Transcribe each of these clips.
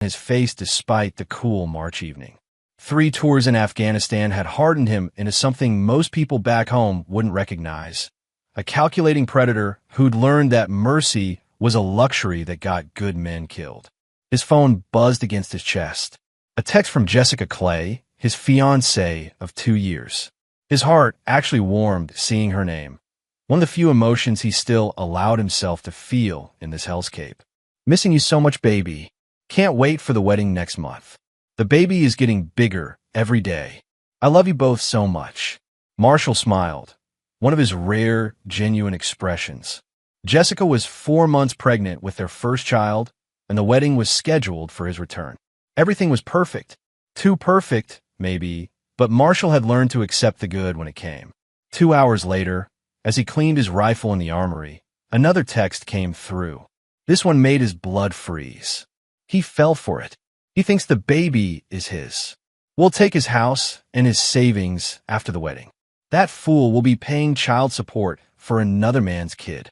his face despite the cool March evening. 3 tours in Afghanistan had hardened him into something most people back home wouldn't recognize. A calculating predator who'd learned that mercy was a luxury that got good men killed. His phone buzzed against his chest. A text from Jessica Clay, his fiancée of 2 years. His heart actually warmed seeing her name. One of the few emotions he still allowed himself to feel in this hellscape. Missing you so much, baby. Can't wait for the wedding next month. The baby is getting bigger every day. I love you both so much. Marshall smiled, one of his rare, genuine expressions. Jessica was 4 months pregnant with their first child, and the wedding was scheduled for his return. Everything was perfect. Too perfect, maybe, but Marshall had learned to accept the good when it came. 2 hours later, as he cleaned his rifle in the armory, another text came through. This one made his blood freeze. He fell for it. He thinks the baby is his. We'll take his house and his savings after the wedding. That fool will be paying child support for another man's kid.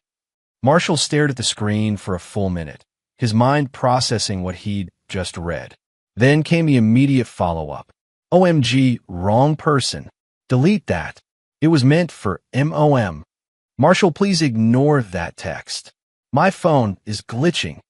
Marshall stared at the screen for a full minute, his mind processing what he'd just read. Then came the immediate follow-up. OMG, wrong person. Delete that. It was meant for MOM. Marshall, please ignore that text. My phone is glitching.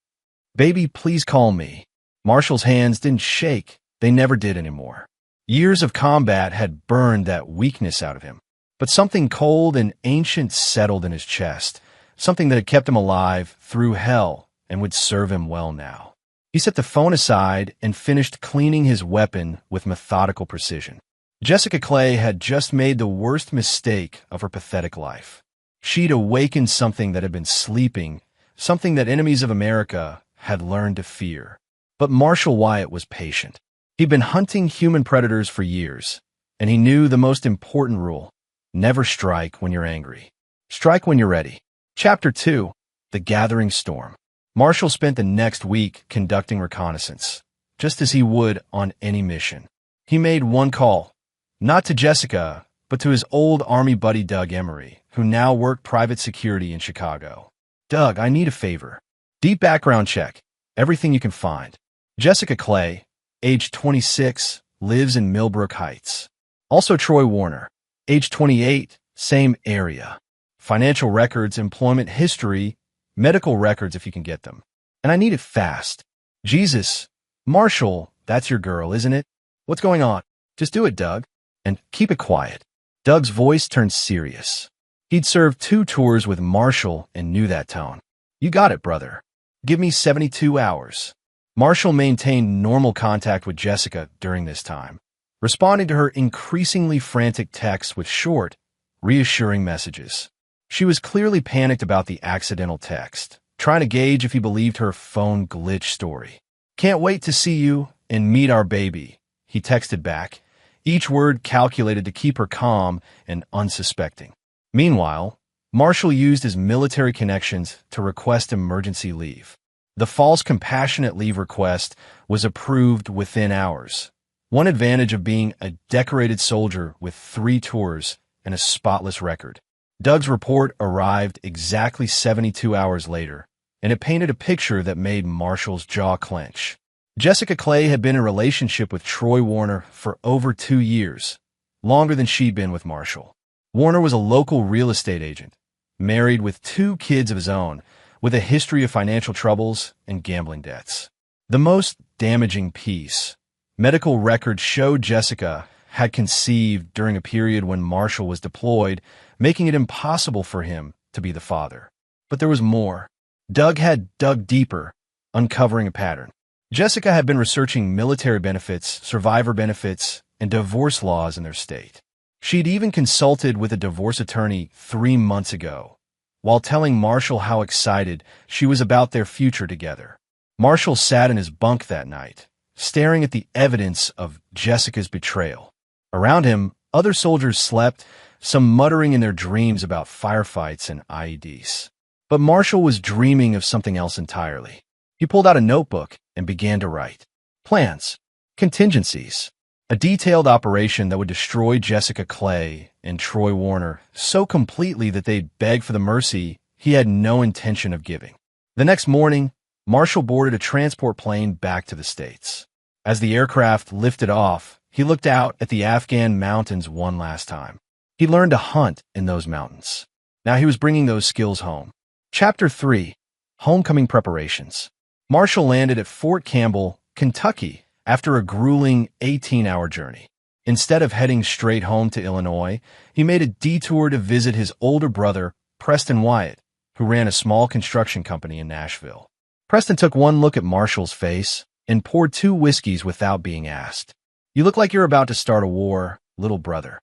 Baby, please call me. Marshall's hands didn't shake. They never did anymore. Years of combat had burned that weakness out of him. But something cold and ancient settled in his chest, something that had kept him alive through hell and would serve him well now. He set the phone aside and finished cleaning his weapon with methodical precision. Jessica Clay had just made the worst mistake of her pathetic life. She'd awakened something that had been sleeping, something that enemies of America had learned to fear. But Marshall Wyatt was patient. He'd been hunting human predators for years, and he knew the most important rule: never strike when you're angry. Strike when you're ready. Chapter 2, The Gathering Storm. Marshall spent the next week conducting reconnaissance, just as he would on any mission. He made one call, not to Jessica, but to his old Army buddy Doug Emery, who now worked private security in Chicago. Doug, I need a favor. Deep background check. Everything you can find. Jessica Clay, age 26, lives in Millbrook Heights. Also Troy Warner, age 28, same area. Financial records, employment history, medical records if you can get them. And I need it fast. Jesus, Marshall, that's your girl, isn't it? What's going on? Just do it, Doug. And keep it quiet. Doug's voice turned serious. He'd served 2 tours with Marshall and knew that tone. You got it, brother. Give me 72 hours. Marshall maintained normal contact with Jessica during this time, responding to her increasingly frantic texts with short, reassuring messages. She was clearly panicked about the accidental text, trying to gauge if he believed her phone glitch story. Can't wait to see you and meet our baby, he texted back, each word calculated to keep her calm and unsuspecting. Meanwhile, Marshall used his military connections to request emergency leave. The false compassionate leave request was approved within hours. One advantage of being a decorated soldier with 3 tours and a spotless record. Doug's report arrived exactly 72 hours later, and it painted a picture that made Marshall's jaw clench. Jessica Clay had been in a relationship with Troy Warner for over 2 years, longer than she'd been with Marshall. Warner was a local real estate agent, married with 2 kids of his own, with a history of financial troubles and gambling debts. The most damaging piece: medical records showed Jessica had conceived during a period when Marshall was deployed, making it impossible for him to be the father. But there was more. Doug had dug deeper, uncovering a pattern. Jessica had been researching military benefits, survivor benefits, and divorce laws in their state. She'd even consulted with a divorce attorney 3 months ago, while telling Marshall how excited she was about their future together. Marshall sat in his bunk that night, staring at the evidence of Jessica's betrayal. Around him, other soldiers slept, some muttering in their dreams about firefights and IEDs. But Marshall was dreaming of something else entirely. He pulled out a notebook and began to write. Plans. Contingencies. A detailed operation that would destroy Jessica Clay and Troy Warner so completely that they'd beg for the mercy he had no intention of giving. The next morning, Marshall boarded a transport plane back to the States. As the aircraft lifted off, he looked out at the Afghan mountains one last time. He learned to hunt in those mountains. Now he was bringing those skills home. Chapter 3. Homecoming Preparations. Marshall landed at Fort Campbell, Kentucky, after a grueling 18-hour journey. Instead of heading straight home to Illinois, he made a detour to visit his older brother, Preston Wyatt, who ran a small construction company in Nashville. Preston took one look at Marshall's face and poured 2 whiskeys without being asked. "You look like you're about to start a war, little brother."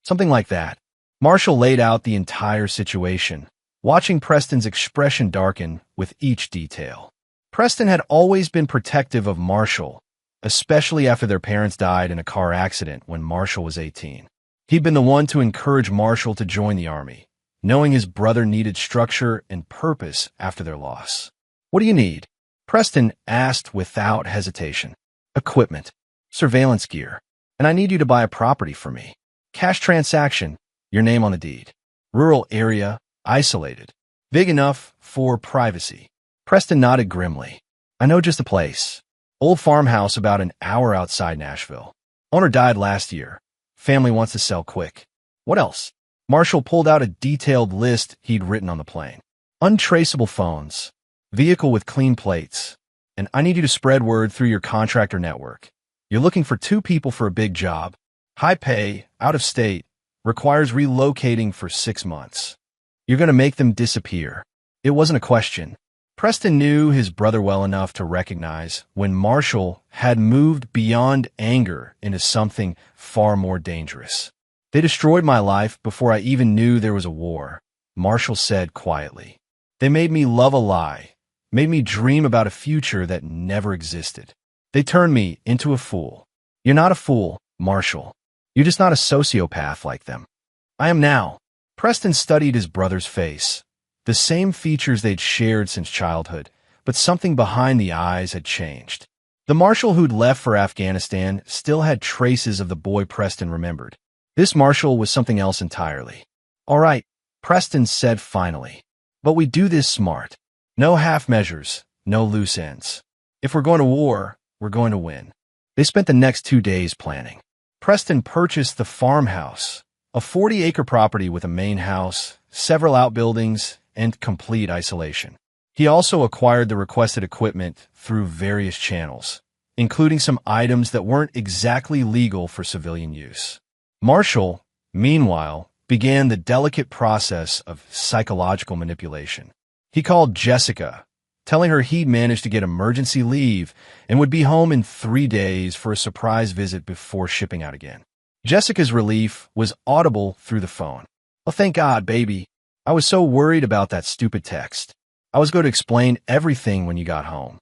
Something like that. Marshall laid out the entire situation, watching Preston's expression darken with each detail. Preston had always been protective of Marshall, especially after their parents died in a car accident when Marshall was 18. He'd been the one to encourage Marshall to join the Army, knowing his brother needed structure and purpose after their loss. "What do you need?" Preston asked without hesitation. "Equipment, surveillance gear, and I need you to buy a property for me. Cash transaction, your name on the deed. Rural area, isolated, big enough for privacy." Preston nodded grimly. "I know just the place. Old farmhouse about an hour outside Nashville. Owner died last year. Family wants to sell quick." "What else?" Marshall pulled out a detailed list he'd written on the plane. "Untraceable phones, vehicle with clean plates, and I need you to spread word through your contractor network. You're looking for 2 people for a big job. High pay, out of state, requires relocating for 6 months. You're going to make them disappear." It wasn't a question. Preston knew his brother well enough to recognize when Marshall had moved beyond anger into something far more dangerous. "They destroyed my life before I even knew there was a war," Marshall said quietly. "They made me love a lie, made me dream about a future that never existed. They turned me into a fool." "You're not a fool, Marshall. You're just not a sociopath like them." "I am now." Preston studied his brother's face. The same features they'd shared since childhood, but something behind the eyes had changed. The Marshall who'd left for Afghanistan still had traces of the boy Preston remembered. This Marshall was something else entirely. "All right," Preston said finally. "But we do this smart. No half measures, no loose ends. If we're going to war, we're going to win." They spent the next 2 days planning. Preston purchased the farmhouse, a 40-acre property with a main house, several outbuildings, and complete isolation. He also acquired the requested equipment through various channels, including some items that weren't exactly legal for civilian use. Marshall, meanwhile, began the delicate process of psychological manipulation. He called Jessica, telling her he'd managed to get emergency leave and would be home in 3 days for a surprise visit before shipping out again. Jessica's relief was audible through the phone. "Oh, thank God, baby. I was so worried about that stupid text. I was going to explain everything when you got home."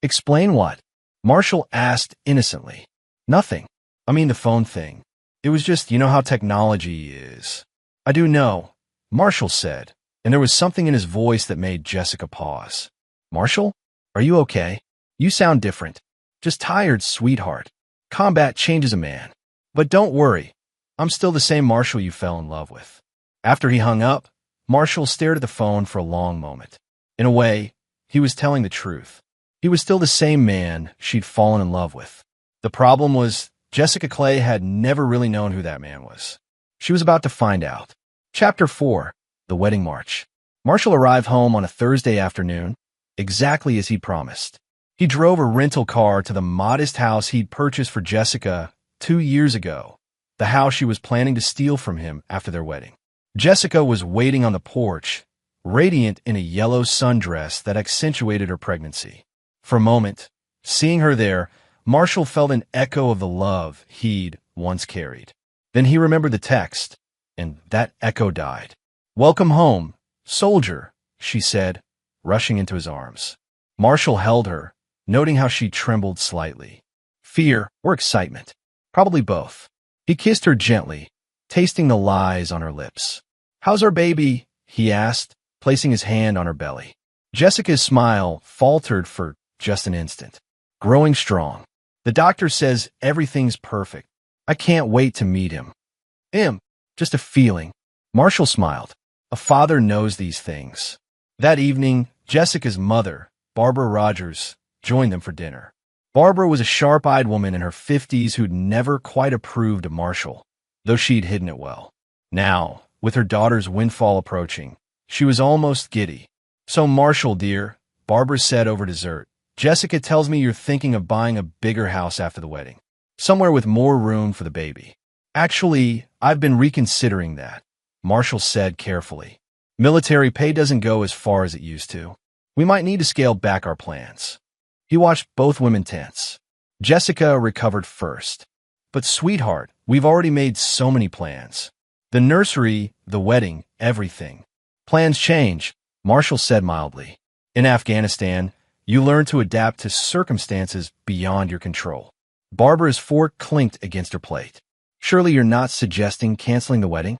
"Explain what?" Marshall asked innocently. "Nothing. I mean the phone thing. It was just, you know how technology is." "I do know," Marshall said, and there was something in his voice that made Jessica pause. "Marshall, are you okay? You sound different. Just tired, sweetheart. Combat changes a man. But don't worry. I'm still the same Marshall you fell in love with." After he hung up, Marshall stared at the phone for a long moment. In a way, he was telling the truth. He was still the same man she'd fallen in love with. The problem was Jessica Clay had never really known who that man was. She was about to find out. Chapter 4. The Wedding March. Marshall arrived home on a Thursday afternoon, exactly as he'd promised. He drove a rental car to the modest house he'd purchased for Jessica 2 years ago, the house she was planning to steal from him after their wedding. Jessica was waiting on the porch, radiant in a yellow sundress that accentuated her pregnancy. For a moment, seeing her there, Marshall felt an echo of the love he'd once carried. Then he remembered the text, and that echo died. "Welcome home, soldier," she said, rushing into his arms. Marshall held her, noting how she trembled slightly. Fear or excitement? Probably both. He kissed her gently, tasting the lies on her lips. "How's our baby?" he asked, placing his hand on her belly. Jessica's smile faltered for just an instant. "Growing strong. The doctor says everything's perfect. I can't wait to meet him." Just a feeling." Marshall smiled. A father knows these things. That evening, Jessica's mother, Barbara Rogers, joined them for dinner. Barbara was a sharp-eyed woman in her 50s who'd never quite approved of Marshall, though she'd hidden it well. Now, with her daughter's windfall approaching, she was almost giddy. "So Marshall, dear," Barbara said over dessert, "Jessica tells me you're thinking of buying a bigger house after the wedding. Somewhere with more room for the baby." "Actually, I've been reconsidering that," Marshall said carefully. "Military pay doesn't go as far as it used to. We might need to scale back our plans." He watched both women tense. Jessica recovered first. "But sweetheart, we've already made so many plans. The nursery, the wedding, everything." "Plans change," Marshall said mildly. "In Afghanistan, you learn to adapt to circumstances beyond your control." Barbara's fork clinked against her plate. "Surely you're not suggesting canceling the wedding?"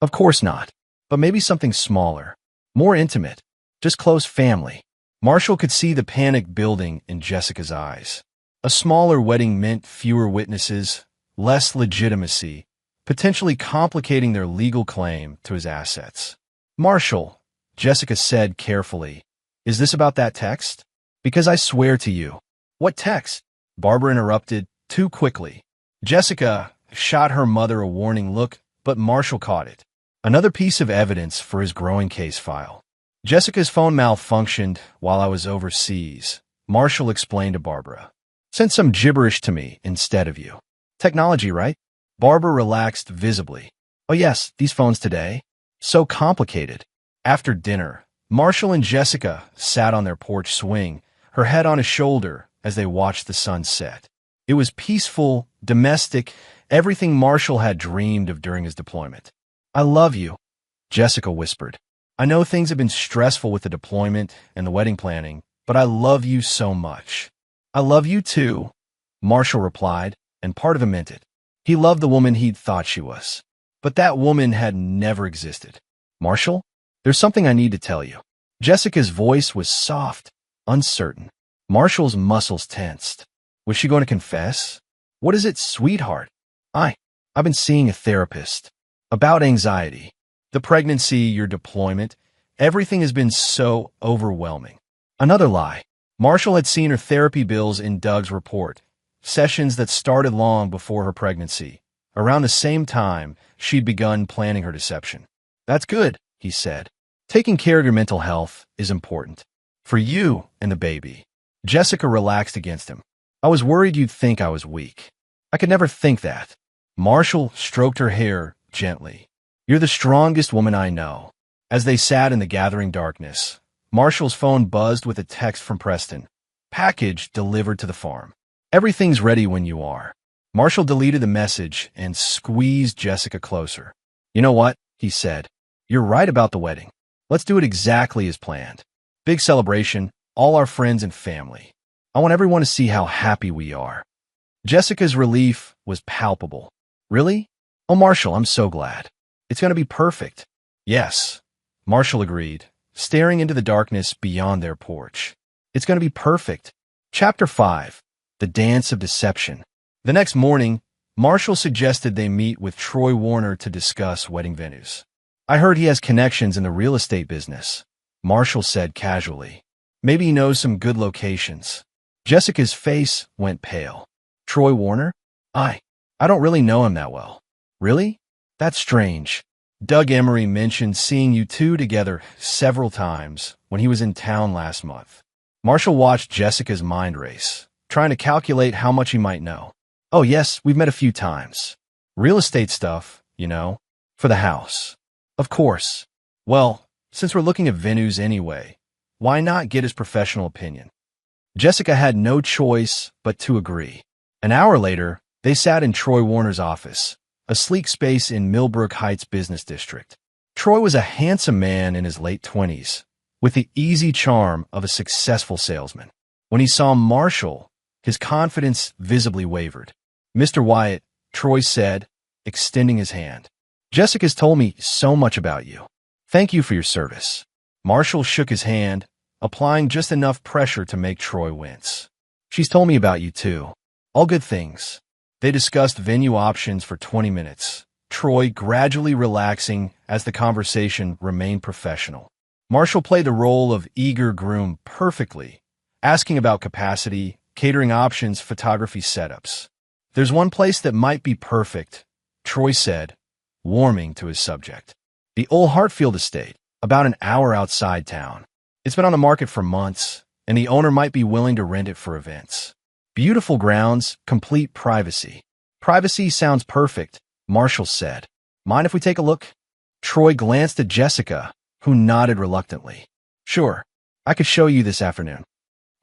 "Of course not. But maybe something smaller, more intimate, just close family." Marshall could see the panic building in Jessica's eyes. A smaller wedding meant fewer witnesses, less legitimacy, potentially complicating their legal claim to his assets. "Marshall," Jessica said carefully, "is this about that text? Because I swear to you—" "What text?" Barbara interrupted too quickly. Jessica shot her mother a warning look, but Marshall caught it. Another piece of evidence for his growing case file. "Jessica's phone malfunctioned while I was overseas," Marshall explained to Barbara. "Sent some gibberish to me instead of you. Technology, right?" Barbara relaxed visibly. "Oh yes, these phones today. So complicated." After dinner, Marshall and Jessica sat on their porch swing, her head on his shoulder as they watched the sun set. It was peaceful, domestic, everything Marshall had dreamed of during his deployment. "I love you," Jessica whispered. "I know things have been stressful with the deployment and the wedding planning, but I love you so much." "I love you too," Marshall replied, and part of him meant it. He loved the woman he'd thought she was. But that woman had never existed. "Marshall, there's something I need to tell you." Jessica's voice was soft, uncertain. Marshall's muscles tensed. Was she going to confess? "What is it, sweetheart?" I've been seeing a therapist. About anxiety. The pregnancy, your deployment, everything has been so overwhelming." Another lie. Marshall had seen her therapy bills in Doug's report, sessions that started long before her pregnancy. Around the same time, she'd begun planning her deception. "That's good," he said. "Taking care of your mental health is important. For you and the baby." Jessica relaxed against him. "I was worried you'd think I was weak." "I could never think that." Marshall stroked her hair gently. "You're the strongest woman I know." As they sat in the gathering darkness, Marshall's phone buzzed with a text from Preston. "Package delivered to the farm. Everything's ready when you are." Marshall deleted the message and squeezed Jessica closer. "You know what?" he said. "You're right about the wedding. Let's do it exactly as planned. Big celebration, all our friends and family. I want everyone to see how happy we are." Jessica's relief was palpable. "Really? Oh, Marshall, I'm so glad. It's going to be perfect." "Yes," Marshall agreed, staring into the darkness beyond their porch. "It's going to be perfect." Chapter 5. The Dance of Deception. The next morning, Marshall suggested they meet with Troy Warner to discuss wedding venues. "I heard he has connections in the real estate business," Marshall said casually. "Maybe he knows some good locations." Jessica's face went pale. "Troy Warner? I don't really know him that well." "Really? That's strange. Doug Emery mentioned seeing you two together several times when he was in town last month." Marshall watched Jessica's mind race, trying to calculate how much he might know. "Oh yes, we've met a few times. Real estate stuff, you know, for the house." "Of course. Well, since we're looking at venues anyway, why not get his professional opinion?" Jessica had no choice but to agree. An hour later, they sat in Troy Warner's office, a sleek space in Millbrook Heights business district. Troy was a handsome man in his late 20s, with the easy charm of a successful salesman. When he saw Marshall, his confidence visibly wavered. "Mr. Wyatt," Troy said, extending his hand. "Jessica's told me so much about you. Thank you for your service." Marshall shook his hand, applying just enough pressure to make Troy wince. "She's told me about you too. All good things." They discussed venue options for 20 minutes, Troy gradually relaxing as the conversation remained professional. Marshall played the role of eager groom perfectly, asking about capacity, catering options, photography setups. There's one place that might be perfect, Troy said, warming to his subject. The old Hartfield estate, about an hour outside town. It's been on the market for months, and the owner might be willing to rent it for events. Beautiful grounds, complete privacy. Privacy sounds perfect, Marshall said. Mind if we take a look? Troy glanced at Jessica, who nodded reluctantly. Sure, I could show you this afternoon.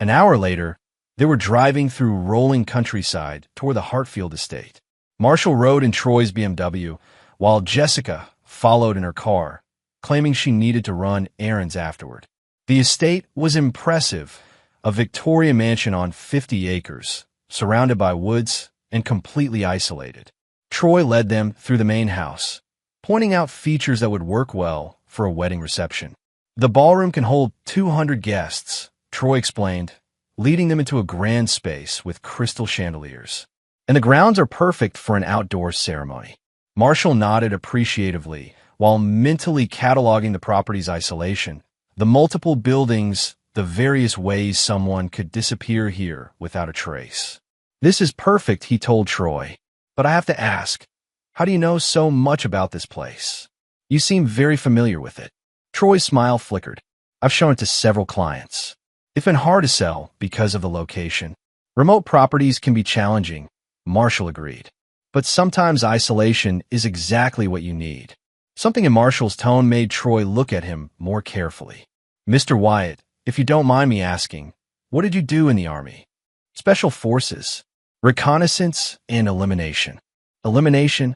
An hour later, they were driving through rolling countryside toward the Hartfield estate. Marshall rode in Troy's BMW, while Jessica followed in her car, claiming she needed to run errands afterward. The estate was impressive, a Victorian mansion on 50 acres, surrounded by woods and completely isolated. Troy led them through the main house, pointing out features that would work well for a wedding reception. The ballroom can hold 200 guests, Troy explained, leading them into a grand space with crystal chandeliers. And the grounds are perfect for an outdoor ceremony. Marshall nodded appreciatively while mentally cataloging the property's isolation, the multiple buildings, the various ways someone could disappear here without a trace. This is perfect, he told Troy. But I have to ask, how do you know so much about this place? You seem very familiar with it. Troy's smile flickered. I've shown it to several clients. It's been hard to sell because of the location. Remote properties can be challenging, Marshall agreed. But sometimes isolation is exactly what you need. Something in Marshall's tone made Troy look at him more carefully. Mr. Wyatt, if you don't mind me asking, what did you do in the Army? Special Forces, reconnaissance, and elimination. Elimination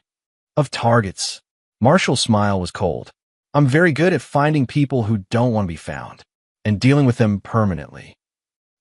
of targets. Marshall's smile was cold. I'm very good at finding people who don't want to be found and dealing with them permanently.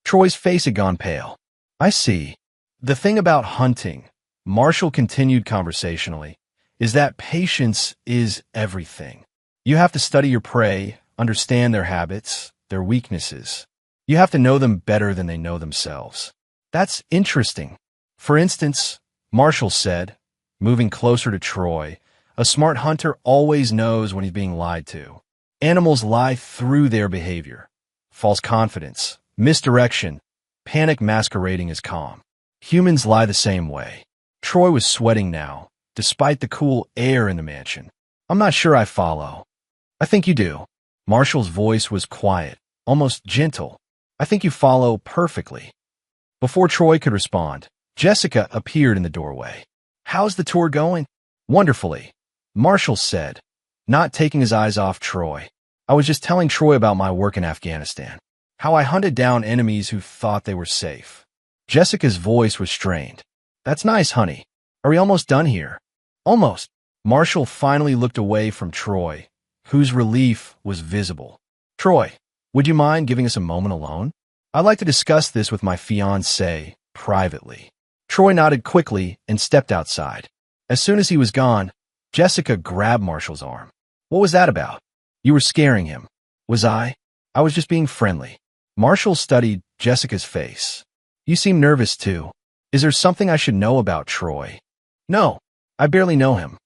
Troy's face had gone pale. I see. The thing about hunting, Marshall continued conversationally, is that patience is everything. You have to study your prey, understand their habits, their weaknesses. You have to know them better than they know themselves. That's interesting. For instance, Marshall said, moving closer to Troy, a smart hunter always knows when he's being lied to. Animals lie through their behavior. False confidence, misdirection, panic masquerading as calm. Humans lie the same way. Troy was sweating now, despite the cool air in the mansion. I'm not sure I follow. I think you do. Marshall's voice was quiet, almost gentle. I think you follow perfectly. Before Troy could respond, Jessica appeared in the doorway. How's the tour going? Wonderfully, Marshall said, not taking his eyes off Troy. I was just telling Troy about my work in Afghanistan, how I hunted down enemies who thought they were safe. Jessica's voice was strained. That's nice, honey. Are we almost done here? Almost. Marshall finally looked away from Troy, whose relief was visible. Troy, would you mind giving us a moment alone? I'd like to discuss this with my fiancée privately. Troy nodded quickly and stepped outside. As soon as he was gone, Jessica grabbed Marshall's arm. What was that about? You were scaring him. Was I? I was just being friendly. Marshall studied Jessica's face. You seem nervous too. Is there something I should know about Troy? No, I barely know him.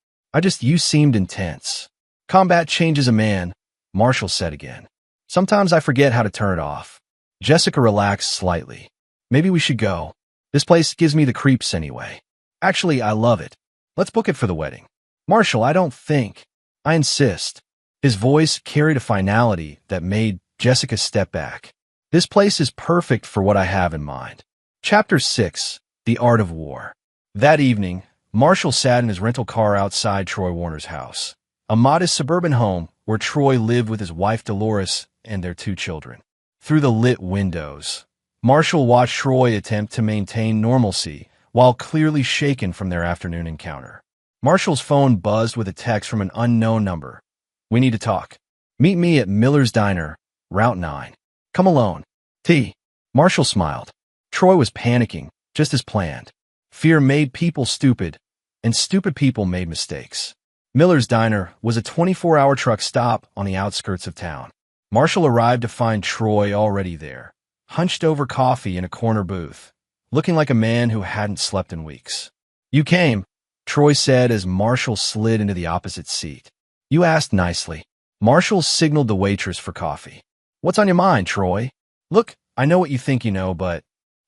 You seemed intense. Combat changes a man, Marshall said again. Sometimes I forget how to turn it off. Jessica relaxed slightly. Maybe we should go. This place gives me the creeps anyway. Actually, I love it. Let's book it for the wedding. Marshall, I don't think. I insist. His voice carried a finality that made Jessica step back. This place is perfect for what I have in mind. Chapter 6, The Art of War. That evening, Marshall sat in his rental car outside Troy Warner's house, a modest suburban home where Troy lived with his wife Dolores and their 2 children. Through the lit windows, Marshall watched Troy attempt to maintain normalcy while clearly shaken from their afternoon encounter. Marshall's phone buzzed with a text from an unknown number. We need to talk. Meet me at Miller's Diner, Route 9. Come alone. T. Marshall smiled. Troy was panicking, just as planned. Fear made people stupid, and stupid people made mistakes. Miller's Diner was a 24-hour truck stop on the outskirts of town. Marshall arrived to find Troy already there, hunched over coffee in a corner booth, looking like a man who hadn't slept in weeks. You came, Troy said as Marshall slid into the opposite seat. You asked nicely. Marshall signaled the waitress for coffee. What's on your mind, Troy? Look, I know what you think you know, but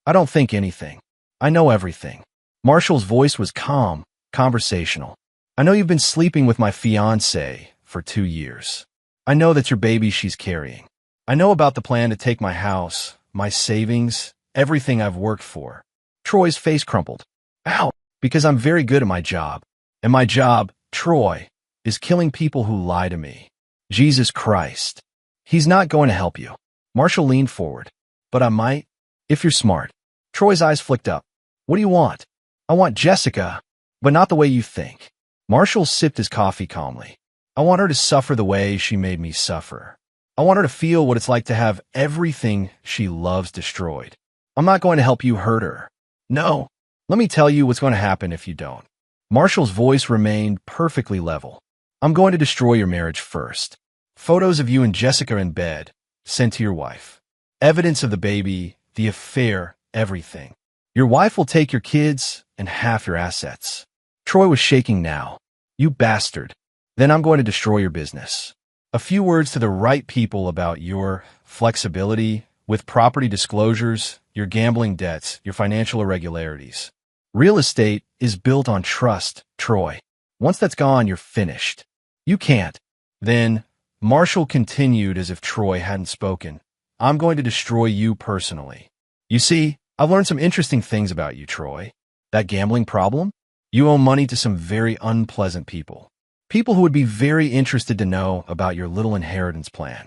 I don't think anything. I know everything. Marshall's voice was calm, conversational. I know you've been sleeping with my fiancée for 2 years. I know that's your baby she's carrying. I know about the plan to take my house, my savings, everything I've worked for. Troy's face crumpled. Ow, because I'm very good at my job. And my job, Troy, is killing people who lie to me. Jesus Christ. He's not going to help you. Marshall leaned forward. But I might, if you're smart. Troy's eyes flicked up. What do you want? I want Jessica, but not the way you think. Marshall sipped his coffee calmly. I want her to suffer the way she made me suffer. I want her to feel what it's like to have everything she loves destroyed. I'm not going to help you hurt her. No. Let me tell you what's going to happen if you don't. Marshall's voice remained perfectly level. I'm going to destroy your marriage first. Photos of you and Jessica in bed, sent to your wife. Evidence of the baby, the affair, everything. Your wife will take your kids and half your assets. Troy was shaking now. You bastard. Then I'm going to destroy your business. A few words to the right people about your flexibility with property disclosures, your gambling debts, your financial irregularities. Real estate is built on trust, Troy. Once that's gone, you're finished. You can't. Then, Marshall continued as if Troy hadn't spoken. I'm going to destroy you personally. You see, I've learned some interesting things about you, Troy. That gambling problem? You owe money to some very unpleasant people. People who would be very interested to know about your little inheritance plan.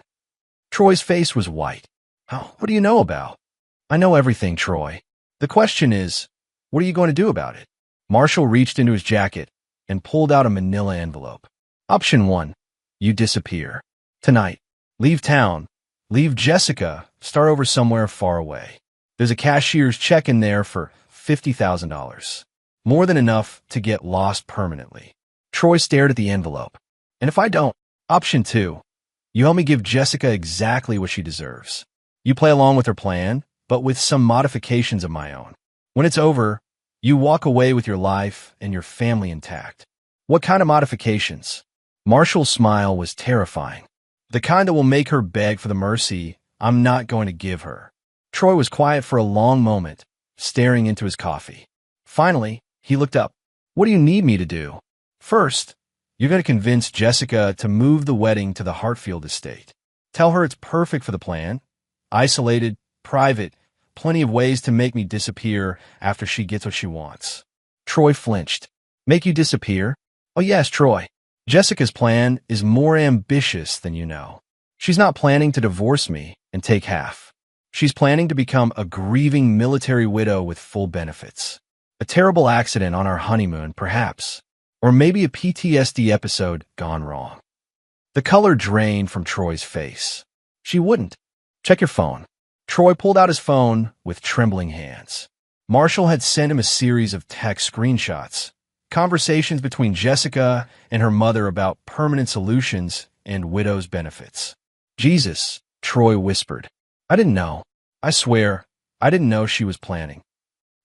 Troy's face was white. Oh, what do you know about? I know everything, Troy. The question is, what are you going to do about it? Marshall reached into his jacket and pulled out a manila envelope. Option 1. You disappear. Tonight. Leave town. Leave Jessica. Start over somewhere far away. There's a cashier's check in there for $50,000. More than enough to get lost permanently. Troy stared at the envelope. And if I don't? Option 2. You help me give Jessica exactly what she deserves. You play along with her plan, but with some modifications of my own. When it's over, you walk away with your life and your family intact. What kind of modifications? Marshall's smile was terrifying. The kind that will make her beg for the mercy I'm not going to give her. Troy was quiet for a long moment, staring into his coffee. Finally, he looked up. What do you need me to do? First, you're going to convince Jessica to move the wedding to the Hartfield estate. Tell her it's perfect for the plan. Isolated, private, plenty of ways to make me disappear after she gets what she wants. Troy flinched. Make you disappear? Oh yes, Troy. Jessica's plan is more ambitious than you know. She's not planning to divorce me and take half. She's planning to become a grieving military widow with full benefits. A terrible accident on our honeymoon, perhaps. Or maybe a PTSD episode gone wrong. The color drained from Troy's face. She wouldn't. Check your phone. Troy pulled out his phone with trembling hands. Marshall had sent him a series of text screenshots, conversations between Jessica and her mother about permanent solutions and widow's benefits. Jesus, Troy whispered. I didn't know. I swear, I didn't know she was planning.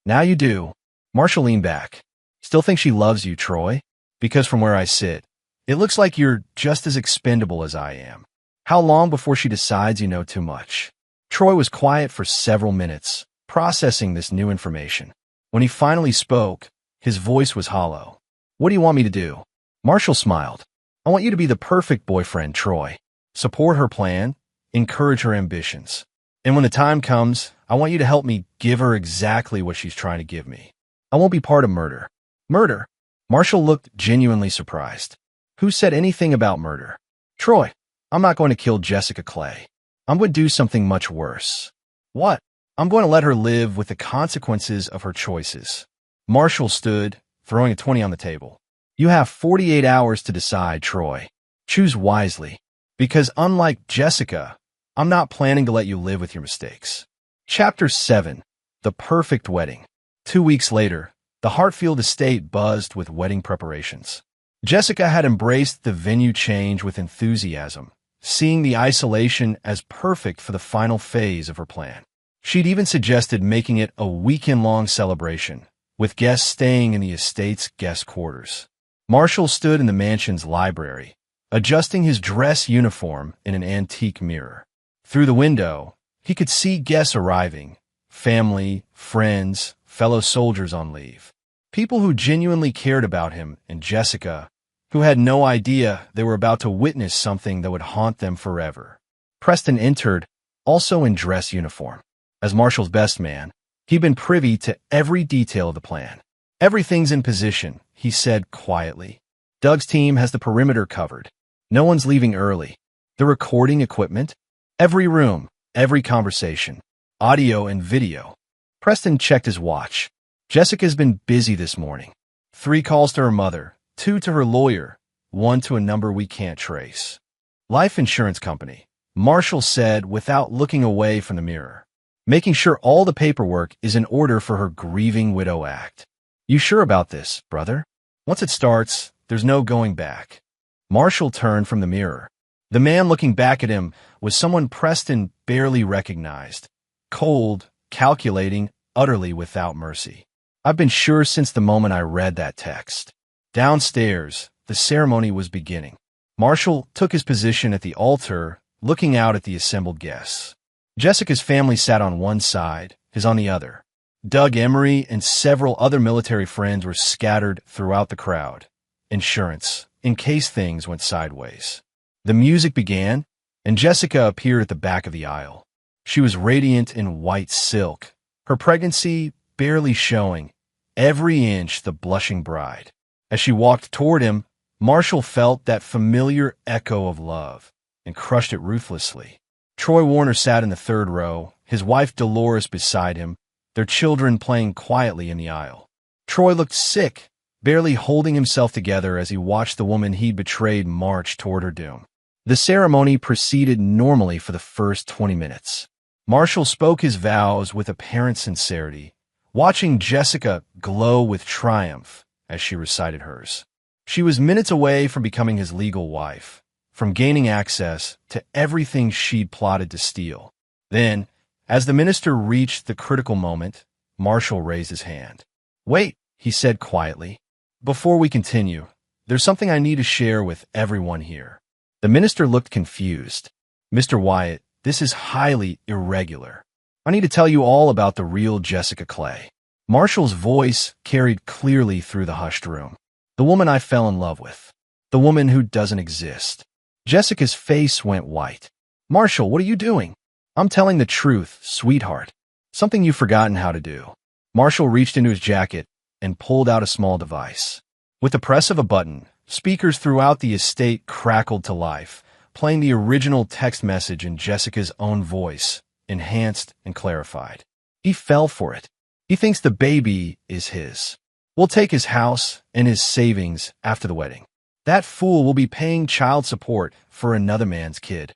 Now you do. Marshall leaned back. Still think she loves you, Troy? Because from where I sit, it looks like you're just as expendable as I am. How long before she decides you know too much? Troy was quiet for several minutes, processing this new information. When he finally spoke, his voice was hollow. What do you want me to do? Marshall smiled. I want you to be the perfect boyfriend, Troy. Support her plan, encourage her ambitions. And when the time comes, I want you to help me give her exactly what she's trying to give me. I won't be part of murder. Murder? Marshall looked genuinely surprised. Who said anything about murder? Troy, I'm not going to kill Jessica Clay. I'm going to do something much worse. What? I'm going to let her live with the consequences of her choices. Marshall stood, throwing a 20 on the table. You have 48 hours to decide, Troy. Choose wisely. Because unlike Jessica, I'm not planning to let you live with your mistakes. Chapter 7. The Perfect Wedding. 2 weeks later, the Hartfield estate buzzed with wedding preparations. Jessica had embraced the venue change with enthusiasm, seeing the isolation as perfect for the final phase of her plan. She'd even suggested making it a weekend-long celebration, with guests staying in the estate's guest quarters. Marshall stood in the mansion's library, adjusting his dress uniform in an antique mirror. Through the window, He could see guests arriving, family, friends, fellow soldiers on leave. People who genuinely cared about him, and Jessica, who had no idea they were about to witness something that would haunt them forever. Preston entered, also in dress uniform. As Marshall's best man, he'd been privy to every detail of the plan. "Everything's in position," he said quietly. "Doug's team has the perimeter covered. No one's leaving early. The recording equipment, every room, every conversation, audio and video." Preston checked his watch. Jessica's been busy this morning. 3 calls to her mother, 2 to her lawyer, 1 to a number we can't trace. "Life insurance company," Marshall said without looking away from the mirror. "Making sure all the paperwork is in order for her grieving widow act." "You sure about this, brother? Once it starts, there's no going back." Marshall turned from the mirror. The man looking back at him was someone Preston barely recognized. Cold, calculating, utterly without mercy. "I've been sure since the moment I read that text." Downstairs, the ceremony was beginning. Marshall took his position at the altar, looking out at the assembled guests. Jessica's family sat on one side, his on the other. Doug Emery and several other military friends were scattered throughout the crowd. Insurance, in case things went sideways. The music began, and Jessica appeared at the back of the aisle. She was radiant in white silk, her pregnancy barely showing, every inch the blushing bride. As she walked toward him, Marshall felt that familiar echo of love and crushed it ruthlessly. Troy Warner sat in the 3rd row, his wife Dolores beside him, their children playing quietly in the aisle. Troy looked sick, barely holding himself together as he watched the woman he'd betrayed march toward her doom. The ceremony proceeded normally for the first 20 minutes. Marshall spoke his vows with apparent sincerity, watching Jessica glow with triumph as she recited hers. She was minutes away from becoming his legal wife, from gaining access to everything she'd plotted to steal. Then, as the minister reached the critical moment, Marshall raised his hand. "Wait," he said quietly. "Before we continue, there's something I need to share with everyone here." The minister looked confused. "Mr. Wyatt, this is highly irregular. I need to tell you all about the real Jessica Clay." Marshall's voice carried clearly through the hushed room. "The woman I fell in love with. The woman who doesn't exist." Jessica's face went white. "Marshall, what are you doing?" "I'm telling the truth, sweetheart. Something you've forgotten how to do." Marshall reached into his jacket and pulled out a small device. With the press of a button, speakers throughout the estate crackled to life, playing the original text message in Jessica's own voice, enhanced and clarified. "He fell for it. He thinks the baby is his. We'll take his house and his savings after the wedding. That fool will be paying child support for another man's kid."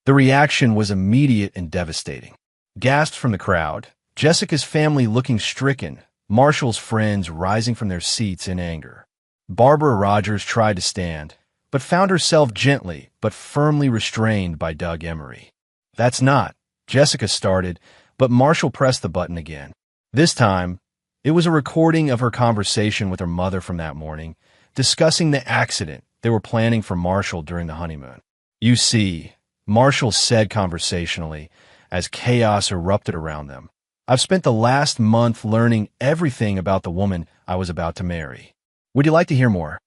The reaction was immediate and devastating. Gasps from the crowd, Jessica's family looking stricken, Marshall's friends rising from their seats in anger. Barbara Rogers tried to stand, but found herself gently but firmly restrained by Doug Emery. "That's not," Jessica started, but Marshall pressed the button again. This time, it was a recording of her conversation with her mother from that morning, discussing the accident they were planning for Marshall during the honeymoon. "You see," Marshall said conversationally, as chaos erupted around them, "I've spent the last month learning everything about the woman I was about to marry. Would you like to hear more?"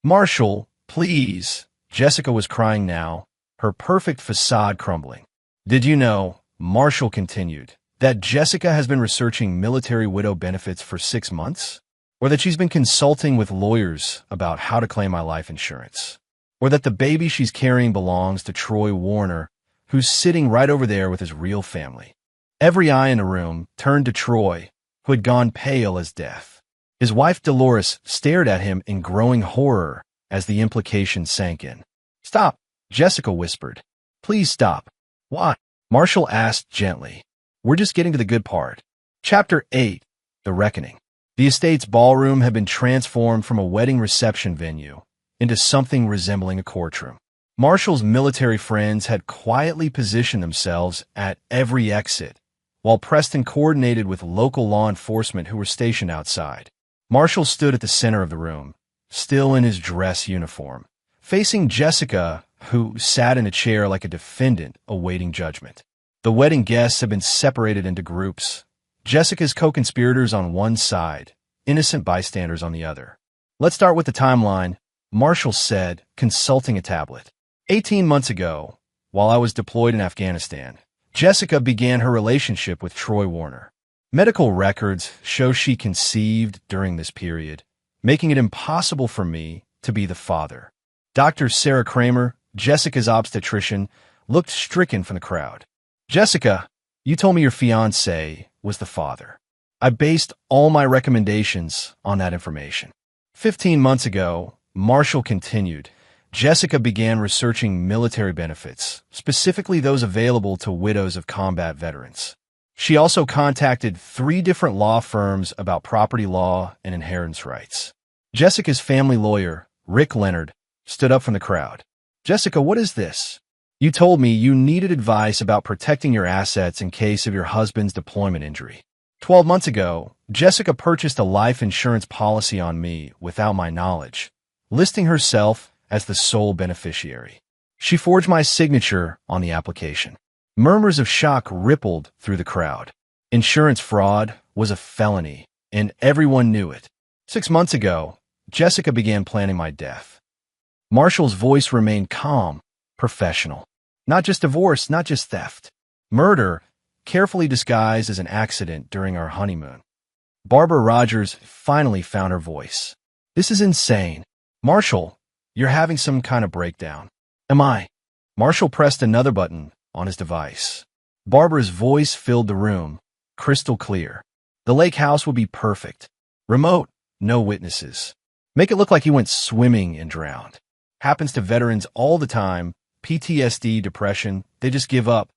"Marshall, please," Jessica was crying now, her perfect facade crumbling. "Did you know," Marshall continued, "that Jessica has been researching military widow benefits for 6 months? Or that she's been consulting with lawyers about how to claim my life insurance? Or that the baby she's carrying belongs to Troy Warner, who's sitting right over there with his real family?" Every eye in the room turned to Troy, who had gone pale as death. His wife Dolores stared at him in growing horror as the implication sank in. "Stop," Jessica whispered. "Please stop." "Why?" Marshall asked gently. "We're just getting to the good part." Chapter 8, The Reckoning. The estate's ballroom had been transformed from a wedding reception venue into something resembling a courtroom. Marshall's military friends had quietly positioned themselves at every exit, while Preston coordinated with local law enforcement who were stationed outside. Marshall stood at the center of the room, still in his dress uniform, facing Jessica, who sat in a chair like a defendant awaiting judgment. The wedding guests have been separated into groups. Jessica's co-conspirators on one side, innocent bystanders on the other. Let's start with the timeline, Marshall said, consulting a tablet. 18 months ago, while I was deployed in Afghanistan, Jessica began her relationship with Troy Warner. Medical records show she conceived during this period, making it impossible for me to be the father. Dr. Sarah Kramer, Jessica's obstetrician, looked stricken from the crowd. Jessica, you told me your fiancé was the father. I based all my recommendations on that information. 15 months ago, Marshall continued, Jessica began researching military benefits, specifically those available to widows of combat veterans. She also contacted 3 different law firms about property law and inheritance rights. Jessica's family lawyer, Rick Leonard, stood up from the crowd. Jessica, what is this? You told me you needed advice about protecting your assets in case of your husband's deployment injury. 12 months ago, Jessica purchased a life insurance policy on me without my knowledge, listing herself as the sole beneficiary. She forged my signature on the application. Murmurs of shock rippled through the crowd. Insurance fraud was a felony, and everyone knew it. 6 months ago, Jessica began planning my death. Marshall's voice remained calm, professional. Not just divorce, not just theft. Murder, carefully disguised as an accident during our honeymoon. Barbara Rogers finally found her voice. This is insane. Marshall, you're having some kind of breakdown. Am I? Marshall pressed another button on his device. Barbara's voice filled the room, crystal clear. The lake house would be perfect. Remote, no witnesses. Make it look like he went swimming and drowned. Happens to veterans all the time. PTSD, depression, they just give up.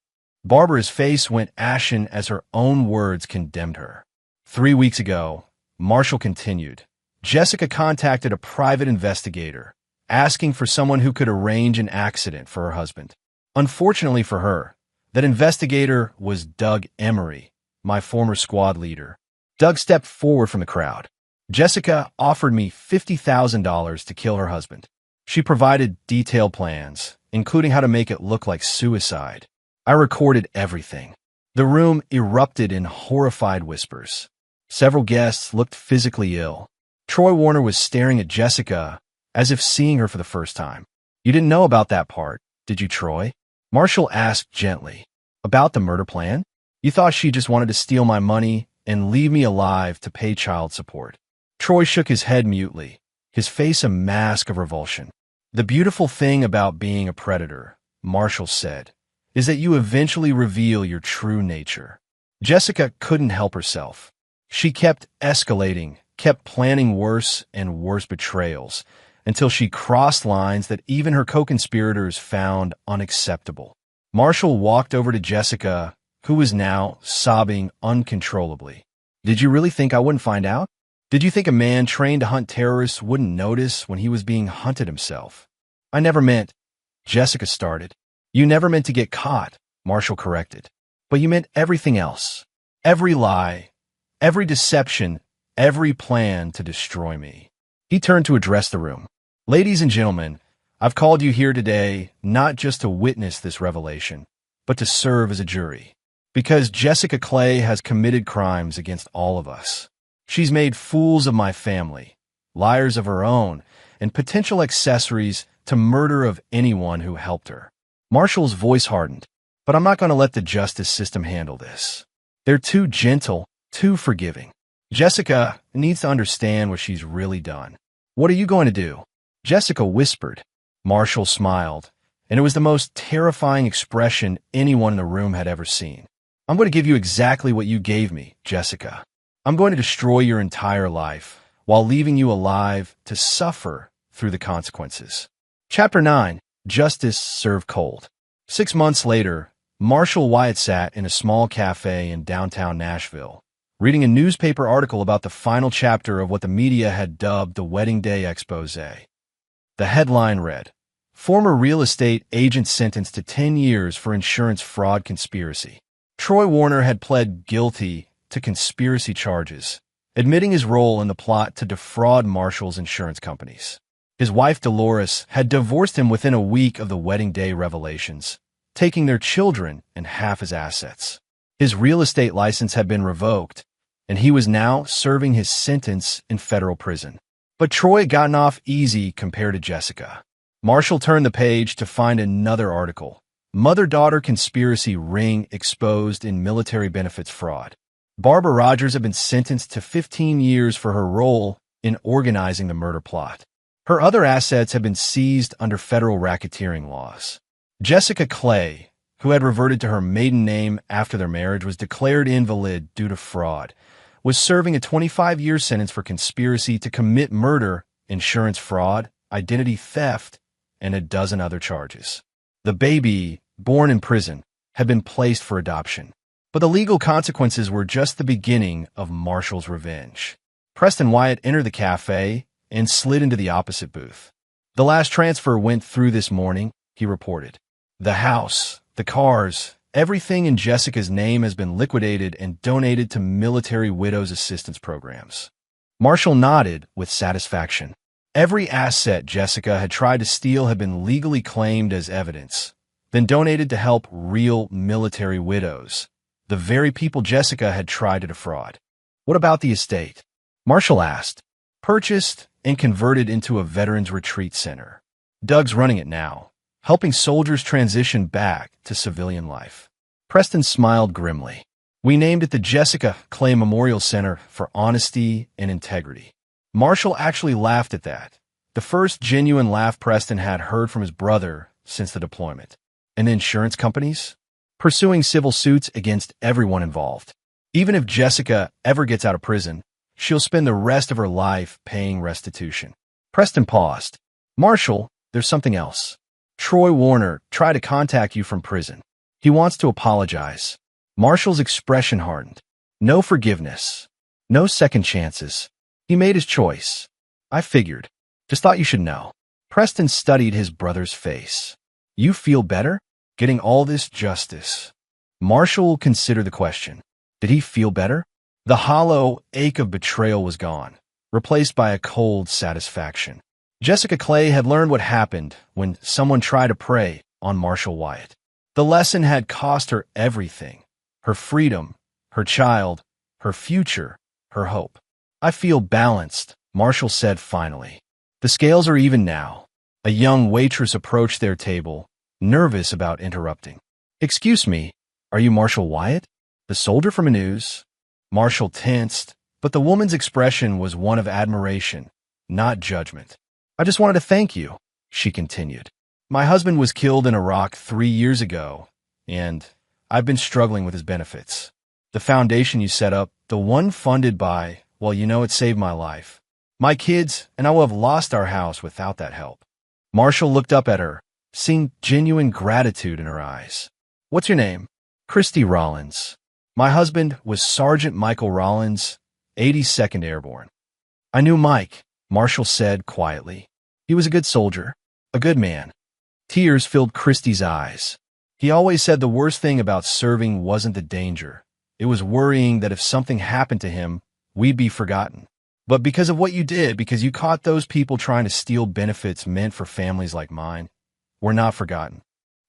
Barbara's face went ashen as her own words condemned her. 3 weeks ago, Marshall continued, Jessica contacted a private investigator, asking for someone who could arrange an accident for her husband. Unfortunately for her, that investigator was Doug Emery, my former squad leader. Doug stepped forward from the crowd. Jessica offered me $50,000 to kill her husband. She provided detailed plans, including how to make it look like suicide. I recorded everything. The room erupted in horrified whispers. Several guests looked physically ill. Troy Warner was staring at Jessica as if seeing her for the first time. You didn't know about that part, did you, Troy? Marshall asked gently. About the murder plan? You thought she just wanted to steal my money and leave me alive to pay child support. Troy shook his head mutely, his face a mask of revulsion. The beautiful thing about being a predator, Marshall said, is that you eventually reveal your true nature. Jessica couldn't help herself. She kept escalating, kept planning worse and worse betrayals, until she crossed lines that even her co-conspirators found unacceptable. Marshall walked over to Jessica, who was now sobbing uncontrollably. Did you really think I wouldn't find out? Did you think a man trained to hunt terrorists wouldn't notice when he was being hunted himself? I never meant, Jessica started. You never meant to get caught, Marshall corrected. But you meant everything else. Every lie, every deception, every plan to destroy me. He turned to address the room. Ladies and gentlemen, I've called you here today not just to witness this revelation, but to serve as a jury. Because Jessica Clay has committed crimes against all of us. She's made fools of my family, liars of her own, and potential accessories to murder of anyone who helped her. Marshall's voice hardened, but I'm not going to let the justice system handle this. They're too gentle, too forgiving. Jessica needs to understand what she's really done. What are you going to do? Jessica whispered. Marshall smiled, and it was the most terrifying expression anyone in the room had ever seen. I'm going to give you exactly what you gave me, Jessica. I'm going to destroy your entire life while leaving you alive to suffer through the consequences. Chapter 9. Justice Served Cold. 6 months later, Marshall Wyatt sat in a small cafe in downtown Nashville, reading a newspaper article about the final chapter of what the media had dubbed the Wedding Day Expose. The headline read, Former real estate agent sentenced to 10 years for insurance fraud conspiracy. Troy Warner had pled guilty to conspiracy charges, admitting his role in the plot to defraud Marshall's insurance companies. His wife Dolores had divorced him within a week of the wedding day revelations, taking their children and half his assets. His real estate license had been revoked, and he was now serving his sentence in federal prison. But Troy had gotten off easy compared to Jessica. Marshall turned the page to find another article. Mother-daughter conspiracy ring exposed in military benefits fraud. Barbara Rogers had been sentenced to 15 years for her role in organizing the murder plot. Her other assets had been seized under federal racketeering laws. Jessica Clay, who had reverted to her maiden name after their marriage, was declared invalid due to fraud, was serving a 25-year sentence for conspiracy to commit murder, insurance fraud, identity theft, and a dozen other charges. The baby, born in prison, had been placed for adoption. But the legal consequences were just the beginning of Marshall's revenge. Preston Wyatt entered the cafe and slid into the opposite booth. "The last transfer went through this morning," he reported. "The house, the cars, everything in Jessica's name has been liquidated and donated to military widows' assistance programs." Marshall nodded with satisfaction. Every asset Jessica had tried to steal had been legally claimed as evidence, then donated to help real military widows, the very people Jessica had tried to defraud. "What about the estate?" Marshall asked. "Purchased and converted into a veterans retreat center. Doug's running it now, helping soldiers transition back to civilian life." Preston smiled grimly. "We named it the Jessica Clay Memorial Center for Honesty and Integrity." Marshall actually laughed at that, the first genuine laugh Preston had heard from his brother since the deployment. "And the insurance companies? Pursuing civil suits against everyone involved. Even if Jessica ever gets out of prison, she'll spend the rest of her life paying restitution." Preston paused. "Marshall, there's something else. Troy Warner tried to contact you from prison. He wants to apologize." Marshall's expression hardened. "No forgiveness. No second chances. He made his choice. I figured. Just thought you should know." Preston studied his brother's face. "You feel better? Getting all this justice?" Marshall considered the question. Did he feel better? The hollow ache of betrayal was gone, replaced by a cold satisfaction. Jessica Clay had learned what happened when someone tried to prey on Marshall Wyatt. The lesson had cost her everything: her freedom, her child, her future, her hope. "I feel balanced," Marshall said finally. "The scales are even now." A young waitress approached their table, nervous about interrupting. "Excuse me, are you Marshall Wyatt, the soldier from the news?" Marshall tensed, but the woman's expression was one of admiration, not judgment. "I just wanted to thank you," she continued. "My husband was killed in Iraq 3 years ago, and I've been struggling with his benefits. The foundation you set up, the one funded by, well, it saved my life. My kids and I will have lost our house without that help." Marshall looked up at her, seeing genuine gratitude in her eyes. "What's your name?" "Christy Rollins. My husband was Sergeant Michael Rollins, 82nd Airborne." "I knew Mike," Marshall said quietly. "He was a good soldier, a good man." Tears filled Christy's eyes. "He always said the worst thing about serving wasn't the danger. It was worrying that if something happened to him, we'd be forgotten. But because of what you did, because you caught those people trying to steal benefits meant for families like mine, we're not forgotten."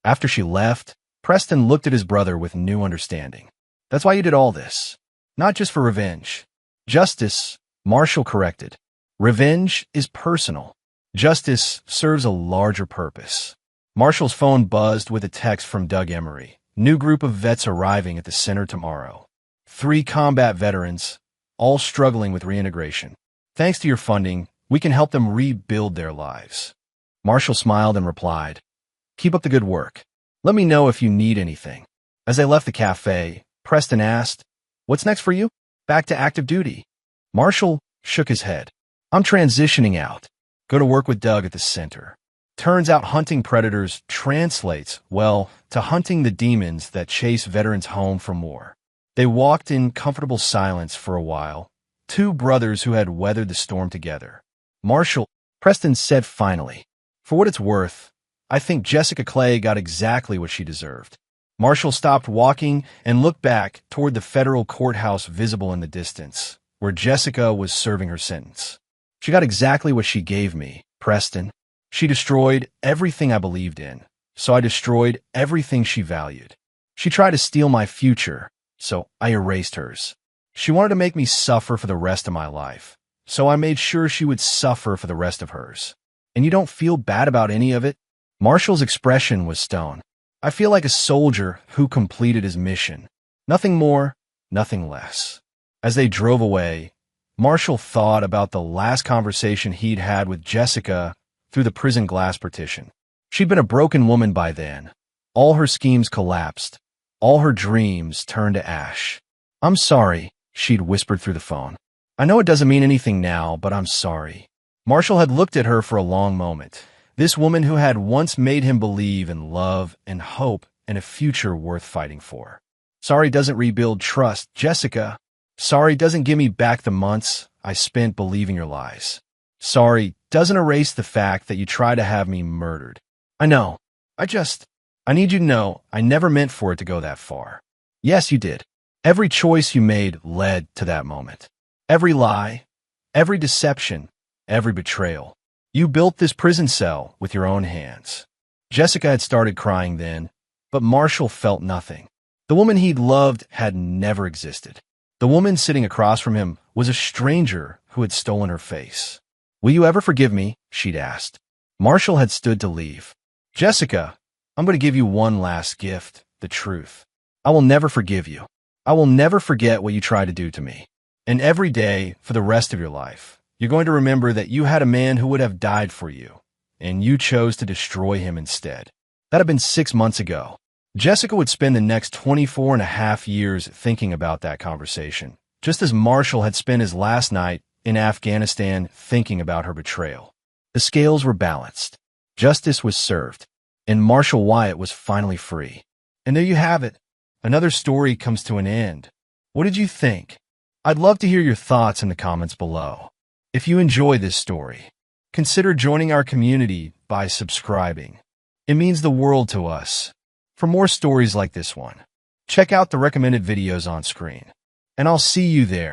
After she left, Preston looked at his brother with new understanding. "That's why you did all this. Not just for revenge. Justice," Marshall corrected. "Revenge is personal. Justice serves a larger purpose." Marshall's phone buzzed with a text from Doug Emery. "New group of vets arriving at the center tomorrow. 3 combat veterans, all struggling with reintegration. Thanks to your funding, we can help them rebuild their lives." Marshall smiled and replied, "Keep up the good work. Let me know if you need anything." As they left the cafe, Preston asked, "What's next for you?" "Back to active duty." Marshall shook his head. "I'm transitioning out. Go to work with Doug at the center." Turns out hunting predators translates, well, to hunting the demons that chase veterans home from war. They walked in comfortable silence for a while, 2 brothers who had weathered the storm together. Preston said finally, "For what it's worth, I think Jessica Clay got exactly what she deserved." Marshall stopped walking and looked back toward the federal courthouse visible in the distance, where Jessica was serving her sentence. "She got exactly what she gave me, Preston. She destroyed everything I believed in. so I destroyed everything she valued. She tried to steal my future, so I erased hers. She wanted to make me suffer for the rest of my life, so I made sure she would suffer for the rest of hers. And you don't feel bad about any of it? Marshall's expression was stone. I feel like a soldier who completed his mission. Nothing more, nothing less. As they drove away, Marshall thought about the last conversation he'd had with Jessica through the prison glass partition. She'd been a broken woman by then. All her schemes collapsed. All her dreams turned to ash. "I'm sorry," she'd whispered through the phone. "I know it doesn't mean anything now, but I'm sorry." Marshall had looked at her for a long moment. This woman who had once made him believe in love and hope and a future worth fighting for. Sorry doesn't rebuild trust, Jessica. Sorry doesn't give me back the months I spent believing your lies. Sorry doesn't erase the fact that you tried to have me murdered. I know. I need you to know I never meant for it to go that far. Yes, you did. Every choice you made led to that moment. Every lie, every deception, every betrayal. You built this prison cell with your own hands. Jessica had started crying then, but Marshall felt nothing. The woman he'd loved had never existed. The woman sitting across from him was a stranger who had stolen her face. "Will you ever forgive me?" she'd asked. Marshall had stood to leave. "Jessica, I'm going to give you one last gift, the truth. I will never forgive you. I will never forget what you tried to do to me. And every day, for the rest of your life, you're going to remember that you had a man who would have died for you, and you chose to destroy him instead." That had been 6 months ago. Jessica would spend the next 24 and a half years thinking about that conversation, just as Marshall had spent his last night in Afghanistan thinking about her betrayal. The scales were balanced. Justice was served, and Marshall Wyatt was finally free. And there you have it. Another story comes to an end. What did you think? I'd love to hear your thoughts in the comments below. If you enjoy this story, consider joining our community by subscribing. It means the world to us. For more stories like this one, check out the recommended videos on screen, and I'll see you there.